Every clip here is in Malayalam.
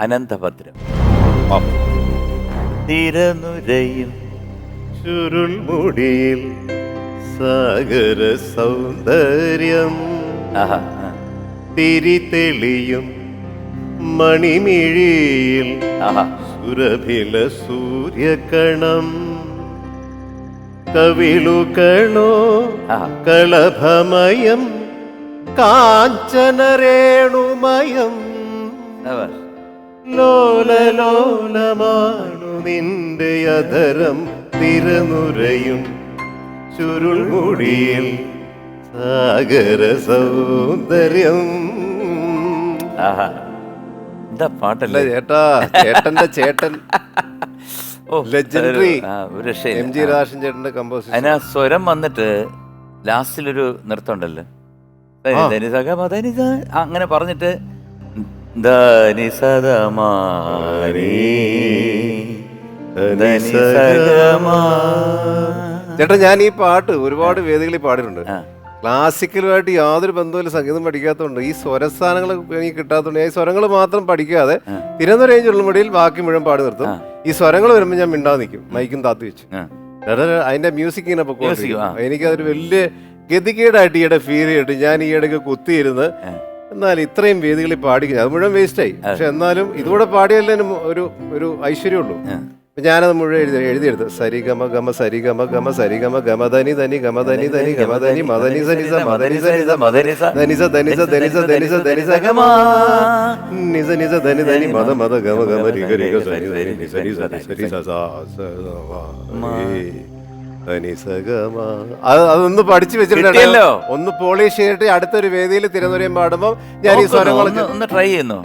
അനന്തഭദ്രം. തിരനുരയും ചുരുൾമുടിയിൽ സാഗര സൗന്ദര്യം, ആഹാ, തിരിതെളിയും മണിമിഴിയിൽ ആഹാ. സുരഭില സൂര്യകണം, കവിളുകളോ ആഹാ. കളഭമയം കാഞ്ചനരേണുമയം, ശബാഷ്. ലോലലോലമാണു നിന്റെ അധരം, തിരനുരയും ചുരുൾമുടിയിൽ സാഗര സൗന്ദര്യം. ആഹാ. എന്താ അല്ല പാട്ടല്ലേ? ചേട്ടാ, ചേട്ടന്റെ ചേട്ടൻ ഓ, legendary ഒരു രക്ഷയില്ല. എം ജി രാധാകൃഷ്ണൻ ചേട്ടന്റെ കമ്പോസിഷൻ. അതിനാ സ്വരം വന്നിട്ട് ലാസ്റ്റിലൊരു നൃത്തമുണ്ടല്ലോ, ധനി സഗ മധനി സ, അങ്ങനെ പറഞ്ഞിട്ട് ധനി സദമാനി ധനി സഗമാ. ചേട്ടാ, ഞാൻ ഈ പാട്ട് ഒരുപാട് വേദികളിൽ പാടിയിട്ടുണ്ട്. ആ. ക്ലാസിക്കലുമായിട്ട് യാതൊരു ബന്ധവുമില്ല, സംഗീതം പഠിക്കാത്തതുകൊണ്ട് ഈ സ്വരസ്ഥാനങ്ങൾ എനിക്ക് കിട്ടാത്തതുകൊണ്ട് ഞാൻ ഈ സ്വരങ്ങൾ മാത്രം പഠിക്കാതെ തിരുവനന്തപുരം ചുള്ളുമുടിയിൽ ബാക്കി മുഴുവൻ പാടി നിർത്തും. ഈ സ്വരങ്ങൾ വരുമ്പോൾ ഞാൻ മിണ്ടാതെ നിൽക്കും, മൈക്കും താത്തി വെച്ചു. അതിന്റെ മ്യൂസിക് ഇങ്ങനെ പൊക്കോണ്ടിരിക്കും. എനിക്കതൊരു വലിയ ഗതികേടായിട്ട് ഈയിടെ ഫീൽ ചെയ്തിട്ട് ഞാൻ ഈയിടയ്ക്ക് കുത്തിയിരുന്ന് എന്നാൽ ഇത്രയും വേദികളിൽ പാടിക്കുക, അത് മുഴുവൻ വേസ്റ്റായി. പക്ഷെ എന്നാലും ഇതുകൂടെ പാടിയാലേ ഒരു ഒരു ഐശ്വര്യമുള്ളൂ. ഞാനത് മുഴുവൻ എഴുതിയെടുത്ത് സരി ഗമ ഗമ സരി ഗമ ഗമ സരി ഗമ ഗമ ധനി ധനി ഗമ ധനി ധനി ഗമ ധനി മധനി സനിസ മധനി സനിസ ധനിസ ധനിസ ധനിസ ധനിസ ധനിസ ഗമാ നിസ നിസ ധനി ധനി മധ മധ ഗമ ഗമ രിഗ രിഗ സരി സരി നിസ നിസ സരി സ സ ധനിസ ഗമാ. അതൊന്ന് പഠിച്ചു വെച്ചിട്ടുണ്ടല്ലോ, ഒന്ന് പോളിഷ് ചെയ്തിട്ട് അടുത്തൊരു വേദിയിൽ തിരുവനന്തപുരം പാടുമ്പോൾ ഞാൻ ഈ സ്വരങ്ങളൊക്കെ ഒന്ന് ട്രൈ ചെയ്യുന്നു.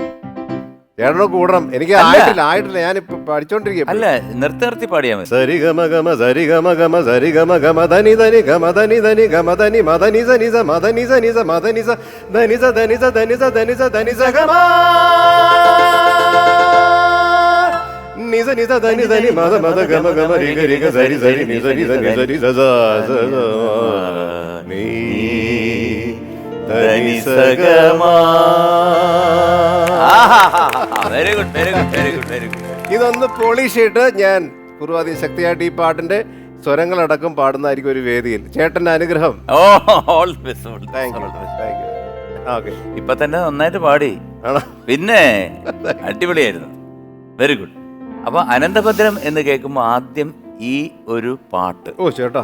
ചേട്ടനോ കൂടണം. എനിക്ക് ആയിട്ടില്ല ഞാനിപ്പോ പഠിച്ചോണ്ടിരിക്കും. അല്ല, നിർത്തി പാടിയാ മതി. സരി ഗമ ഗമ സരി ഗമ ഗമ സരി ഗമ ഗമ ധനി ധനി ഗമ ധനി ധനി ഗമ ധനി മധനി സനി സ മധനി സനി സ മധനി സ ധനി സ ധനി സ ധനി സ ധനി സ ധനി സ ഗമ നിസ നിസ ധനി ധനി മധ മധ ഗമ ഗമ രിഗ രിഗ സരി സരി നി സരി സരി സരി സ സ നീ ധനി സ ഗമ. Very good, very good, very good, very good. ഇതൊന്ന് പോളിഷ് ചെയ്തിട്ട് ഞാൻ പൂർവാധി ശക്തിയായിട്ട് ഈ പാട്ടിന്റെ സ്വരങ്ങളടക്കം പാടുന്നതായിരിക്കും ഒരു വേദിയിൽ. ചേട്ടന്റെ അനുഗ്രഹം. Oh, all the best, all the thank you, best. Thank you. Okay, ഇപ്പൊ തന്നെ നന്നായിട്ട് പാടി. ആണോ? പിന്നെ അടിപൊളിയായിരുന്നു, വെരി ഗുഡ്. അപ്പൊ അനന്തഭദ്രം എന്ന് കേൾക്കുമ്പോൾ ആദ്യം ഈ ഒരു പാട്ട്. ഓ ചേട്ടാ,